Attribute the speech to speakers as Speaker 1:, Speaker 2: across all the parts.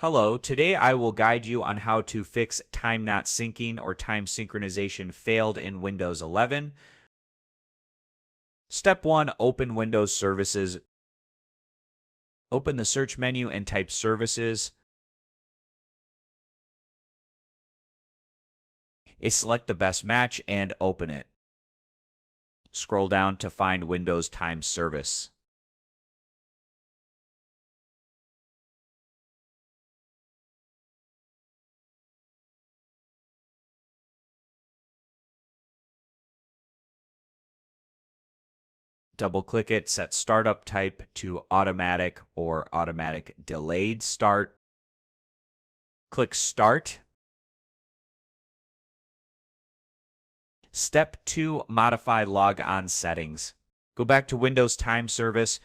Speaker 1: Hello, today I will guide you on how to fix time not syncing or time synchronization failed in Windows 11. Step 1, open Windows Services. Open the search menu and type Services. Select the best match and open it. Scroll down to find Windows Time Service. Double-click it, set startup type to automatic or automatic delayed start. Click Start. Step 2, modify logon settings. Go back to Windows Time Service,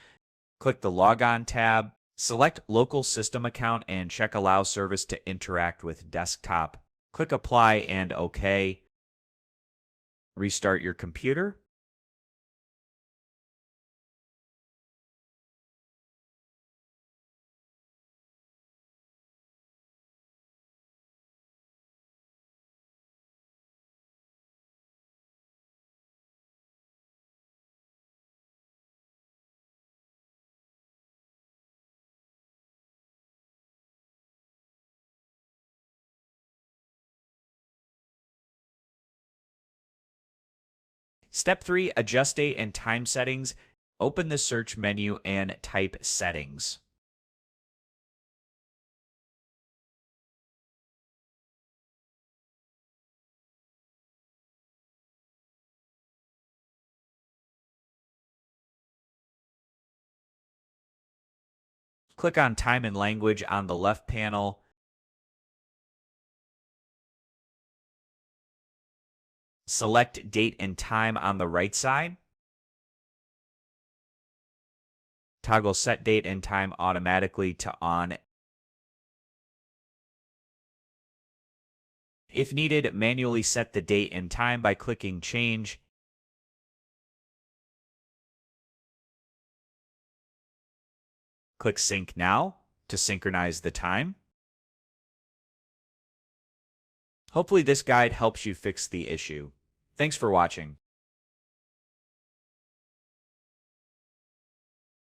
Speaker 1: click the Logon tab, select Local System Account and check Allow Service to interact with desktop. Click Apply and OK. Restart your computer. Step 3, adjust date and time settings. Open the search menu and type Settings. Click on Time and Language on the left panel. Select Date and Time on the right side. Toggle Set Date and Time automatically to On. If needed, manually set the date and time by clicking Change. Click Sync Now to synchronize the time. Hopefully this guide helps you fix the issue. Thanks for watching.